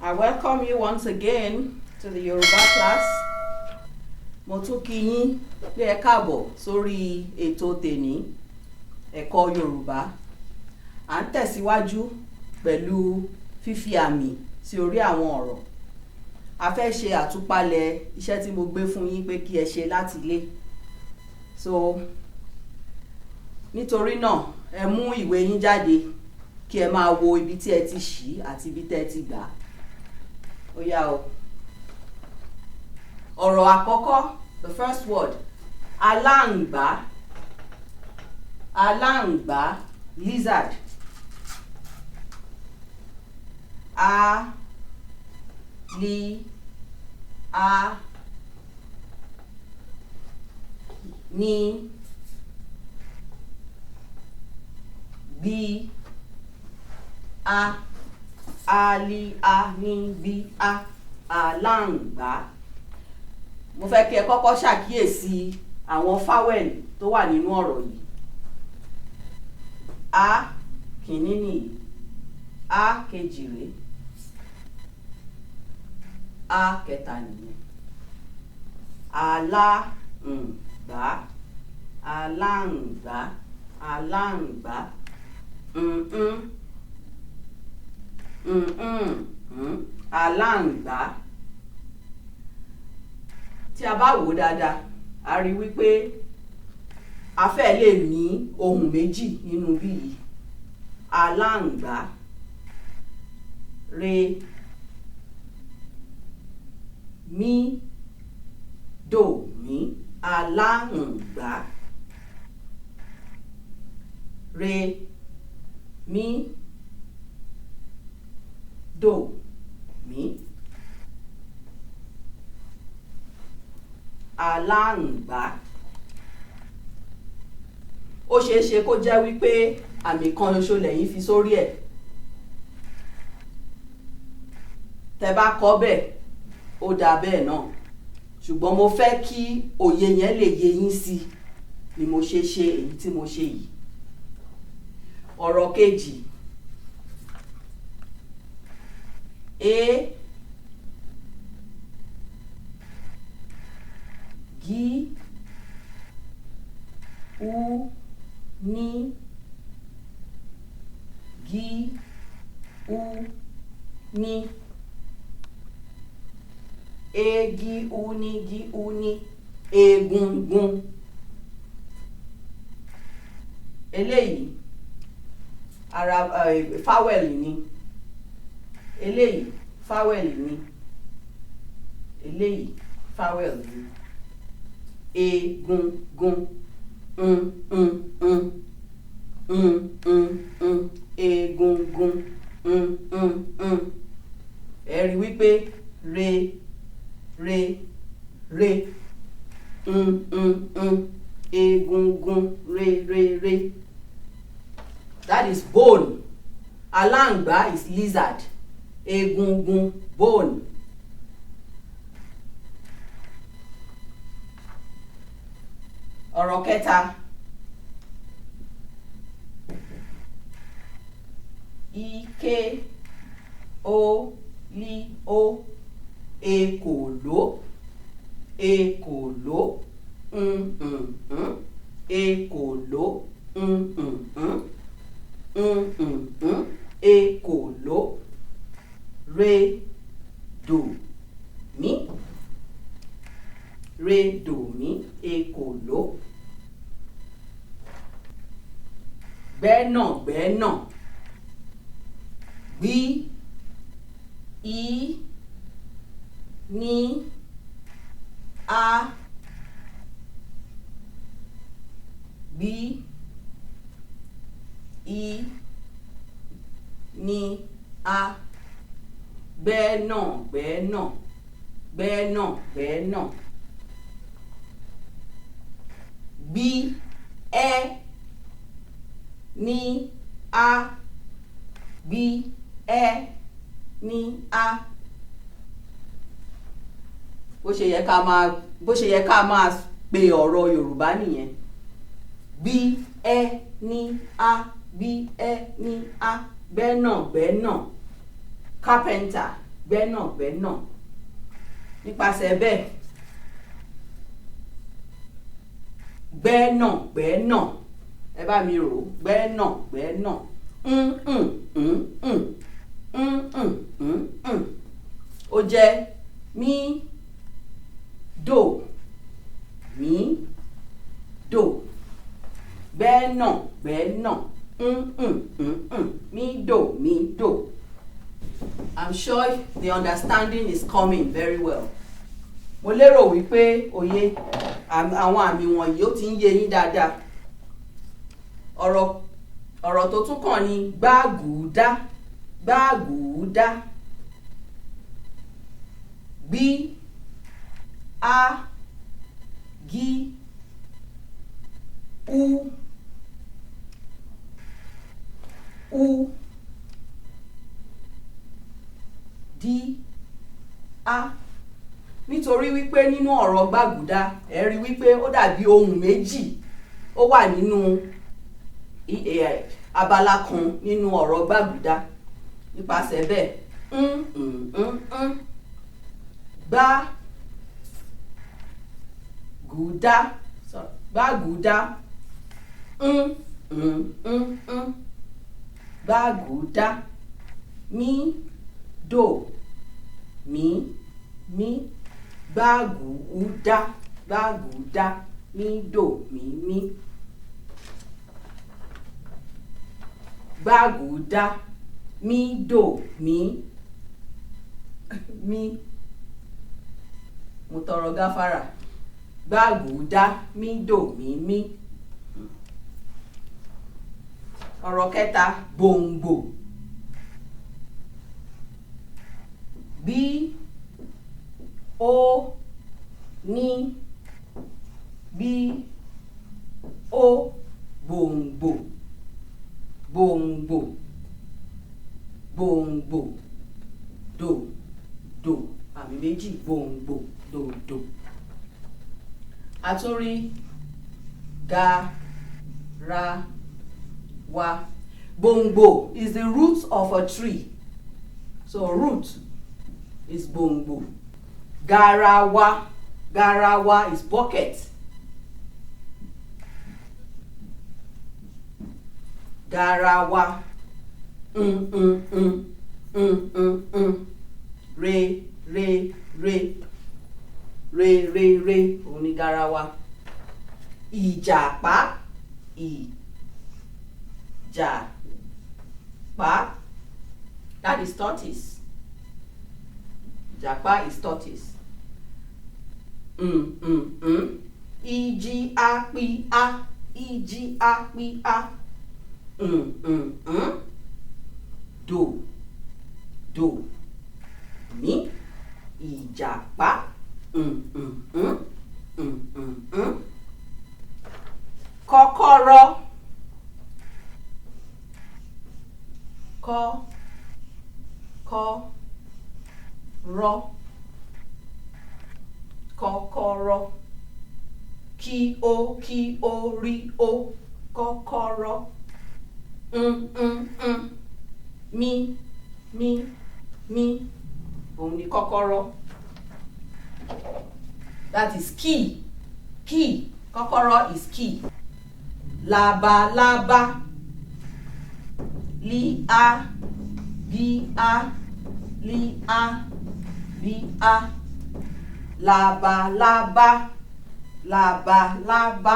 I welcome you once again to the Yoruba class. Mo tún kí yín pé ẹ káàbọ̀ sórí ètò tèní ẹ̀kọ́ Yorùbá. À ń tẹ̀síwájú pẹ̀lú fífi àmì sí orí àwọn ọ̀rọ̀. A fẹ́ ṣe àtúpalẹ̀ iṣẹ́ tí mo gbé fún yín pé kí ẹ ṣe láti ilé. So nítorí náà ẹ mú ìwé yín jáde kí ẹ máa wo ibi tí ẹ ti ṣí àti ibi tí ẹ ti gbà. Ó yá o. Ọ̀rọ̀ àkọ́kọ́, the first word, aláǹgbá. Aláǹgbá, lizard. A li a ní bí a li a ní bí a aláǹgbá. Mo fẹ́ kí ẹ kọ́kọ́ ṣàkíyèsí àwọn fáwẹ̀lì tó wà nínú ọ̀rọ̀ yìí. A kìíní nìyí, a kejì rèé, a kẹta nìyẹn. Aláǹgbá, aláǹgbá, aláǹgbá. Aláǹgbá. Tí a bá wò dáadáa, a rí wípé a fẹ́ lè ní ohùn méjì nínú bí yìí. Aláǹgbá, re, mi, do, mi. Aláǹgbá, re, mi, do, mi. Aláǹgbá. Ó ṣeé ṣe kó jẹ́ wípé àmì kan ṣoṣo lẹ́yìn fi sórí ẹ̀. Tẹ́ bá kọ bẹ́ẹ̀, ó dà bẹ́ẹ̀ náà. Ṣùgbọ́n mo fẹ́ kí òye yẹn lè yé yín sí ni mo ṣe ṣe èyí tí mo ṣe yìí. Ọ̀rọ̀ kejì. Gi, u, ni, gi, u, ni. Gi, u, ni, gi, u, ni. Egungun. Eléyìí ara fáwẹ̀lì ni. Eléyìí fáwẹ̀lì ni. Eléyìí fáwẹ̀lì ni. Egungun. Egungun. Ẹ rí wípé re, re, re. Egungun, re, re, re. That is bone. Aláǹgbá is lizard. Egungun, bone. Ọ̀rọ̀ kẹta. Ike, o, li, o. Ekòló, ekòló. Ekòló. Ekòló. Re, do, mi. Re, do, mi. Ekòló. Gbẹ́nàgbẹ́nà. Gbí, i, ní, a. Gbí, i, ní, a. Gbẹ́nàgbẹ́nà, gbẹ́nàgbẹ́nà. Gbí, ẹ, ní, a. Gbí, ẹ, ní, a. Bó ṣe yẹ ká máa pe ọ̀rọ̀ Yorùbá nìyẹn. Gbí, ẹ, ní, a. Gbí, ẹ, ní, a. Gbẹ́nàgbẹ́nà. Carpenter, gbẹ́nàgbẹ́nà. Nípasẹ̀ bẹ́ẹ̀ gbẹ́nàgbẹ́nà, ẹ bá mi rò ó, gbẹ́nàgbẹ́nà. Ó jẹ́ mí dò mí dò, gbẹ́nàgbẹ́nà. Mí dò mí dò. I'm sure the understanding is coming very well. Mo lérò wípé òye àwọn àmì wọ̀nyí ó ti ń yé yín dáadáa. Ọ̀rọ̀ tó tún kàn ní gbágùúdá gbágùúdá. Gbí á gí ú ú dí á. Nítorí wípé nínú ọ̀rọ̀ gbàgùdá ẹ rí wípé ó dàbí ohùn méjì ó wà nínú abala kan nínú ọ̀rọ̀ gbàgùdá. Nípasẹ̀ bẹ́ẹ̀ gbàgùdá gbàgùdá gbàgùdá. Mí dò mí mí gbàgùdá gbàgùdá. Mí dò mí mí gbàgùdá. Mí dò mí mí. Mo tọrọ gáfárà. Gbàgùdá mí dò mí mí. Ọ̀rọ̀ kẹta gbòǹgbò. Bí ó ní bí ó gbòǹgbò gbòǹgbò gbòǹgbò. Dò dò, àmì méjì, gbòǹgbò dò dò. A tún rí ga ra wa. Gbòǹgbò is the root of a tree, so root is gbòǹgbò. Garawa, garawa is bucket. Garawa. Re re re re re re, òun ni garawa. Ìjàpá ìjàpá, that is tortoise. Ìjàpá is tortoise. Iji akpi a, iji akpi a. Dò dò mí ìjàpá. Kọ́kọ́rọ́ kọ́kọ́rọ́ kọ́kọ́rọ́. Kí ó rí ó, kọ́kọ́rọ́. Mí òun ni kọ́kọ́rọ́. That is key. Kọ́kọ́rọ́ is key. Labalábá. Labalábá.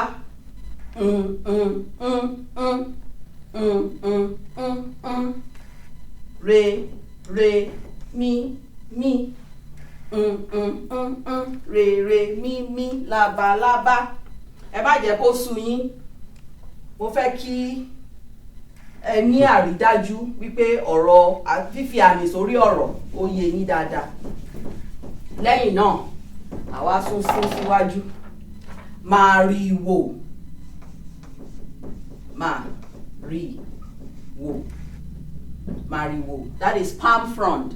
Re mi re mi labalábá. Ẹ má jẹ́ kó sú yín. Mo fẹ́ kí ẹ ní àrídájú wípé ọ̀rọ̀ fífi àmì sórí ọ̀rọ̀ ó yé yín dáadáa. Lẹ́yìn náà àwa sún síwájú. Màrìwò. Màrìwò, that is palm frond.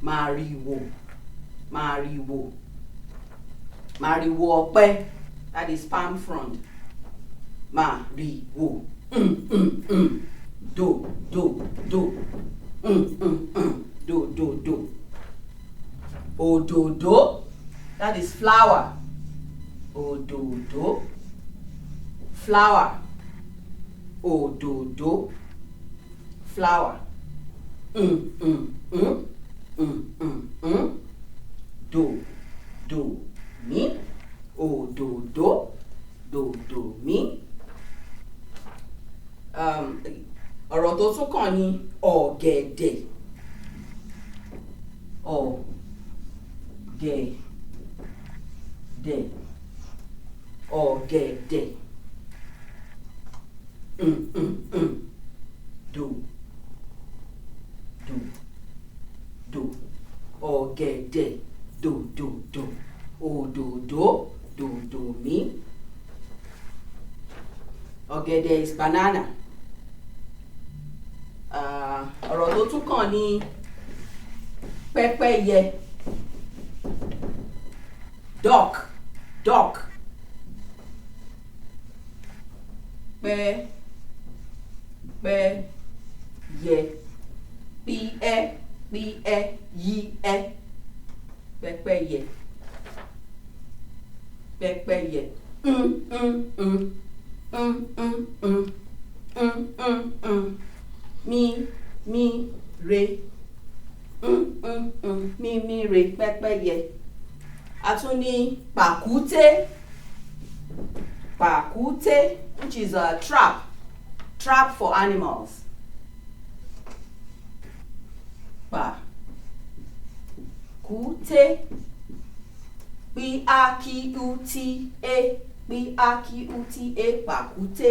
Màrìwò ọ̀pẹ, that is palm frond. Màrìwò. Do Do. Òdòdó, that is flower. Òdòdó, flower. Òdòdó, flower. Do mi. Òdòdó, do mi. Ọ̀rọ̀ tó tún kàn ní ọ̀gẹ̀dẹ̀. Ọ̀gẹ̀dẹ̀. Do. Ọ̀gẹ̀dẹ̀, do. Òdòdó, do mi. Ọ̀gẹ̀dẹ̀ is banana. Ọ̀rọ̀ tó tún kàn ní pẹ́pẹ́yẹ. Duck. Pẹ́pẹ́yẹ. P-E-P-E-Y-E. Pẹ́pẹ́yẹ. Mi re. Mi re, pẹ́pẹ́yẹ. A tún ní pàkúté, which is a trap for animals. Pàkúté, P-A-Q-U-T-A, pàkúté.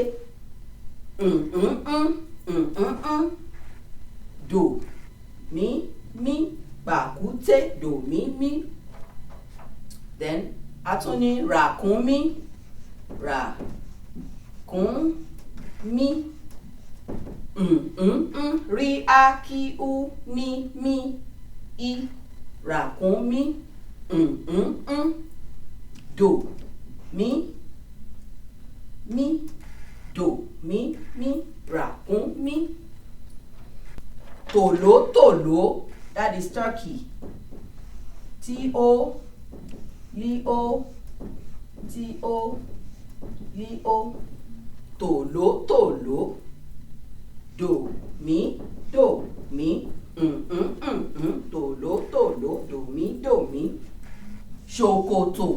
Do mi, pàkúté, do mi. Then a tún ní ràkúnmí, R-A-K-U-M-I, ràkúnmí. Do mi, do mi, ràkúnmí. Tòlótòló, that is turkey. T-O-L-O, tòlótòló. Do mi. Tòlótòló, do mi. Ṣòkòtò,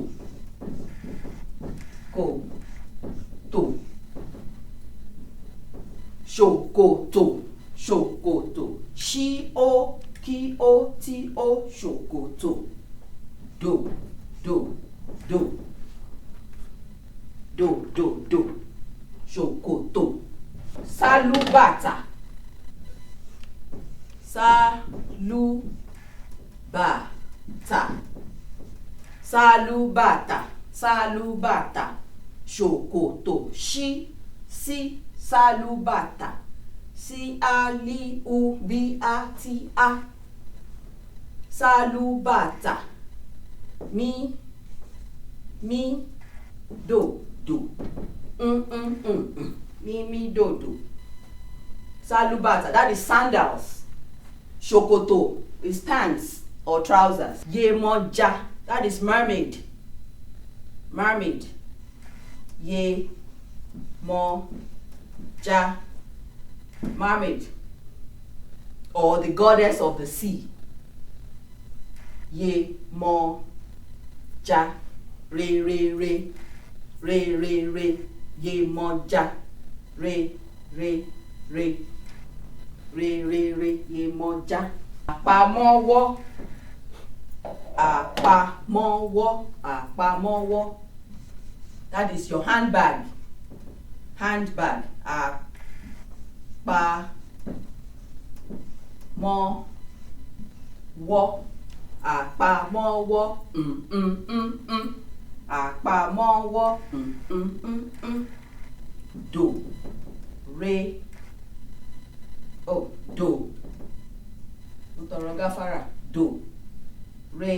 ṣòkòtò. Ṣ-O-K-O-T-O, ṣòkòtò. Do. Ṣòkòtò. Sálúbàtà. Sálúbàtà. Ṣòkòtò. Sí, sálúbàtà. C-A-L-U-B-A-T-A. Sálúbàtà. Mi, do. Mi, do. Sálúbàtà, that is sandals. Ṣòkòtò is pants or trousers. Yemọja, that is mermaid. Yemọja, mermaid, or the goddess of the sea. Yemọja, re. Yemọja, re. Yemọja. Àpamọ́wọ́, that is your handbag. Àpamọ́wọ́. Àpamọ́wọ́. Do, re. Do. Ntọrọ gáfárà. Do, re,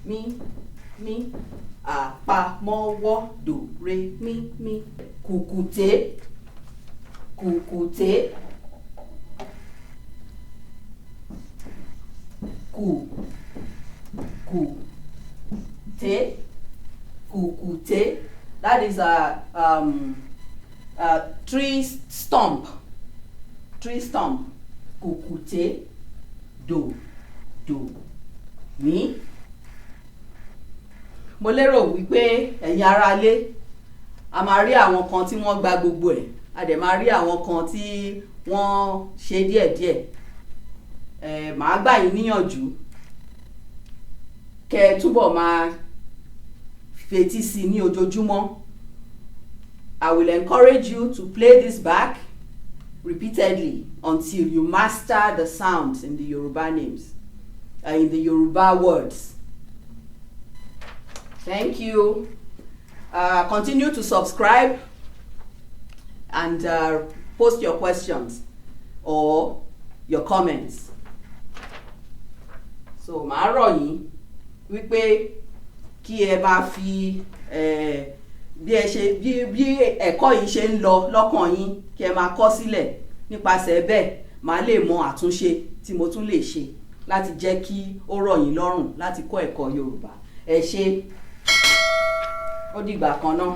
mi. Àpamọ́wọ́. Do, re, mi. Kùkùté. ku, te, kukute. That is a tree stump. Kukute, do, mi. Mo lérò wípé ẹ̀yin ará ilé a máa rí àwọn kan tí wọ́n gba gbogbo ẹ̀, a dẹ̀ máa rí àwọn kan tí wọ́n ṣe díẹ̀díẹ̀. Màá gbà yín níyànjú kẹ́ túbọ̀ máa fetí sí ní ojoojúmọ́. I will encourage you to play this back repeatedly until you master the sounds in the Yoruba names, in the Yoruba words. Thank you. Continue to subscribe and post your questions or your comments. So màá rọ̀ yín wípé kí ẹ máa fi bí ẹ̀kọ́ yìí ṣe ń lọ lọ́kàn yín kí ẹ máa kọ sílẹ̀. Nípasẹ̀ bẹ́ẹ̀ màá lè mọ àtúnṣe tí mo tún lè ṣe láti jẹ́ kí ó rọ̀ yín lọ́rùn láti kọ́ ẹ̀kọ́ Yorùbá. Ẹ ṣé, ó dìgbà kan náà.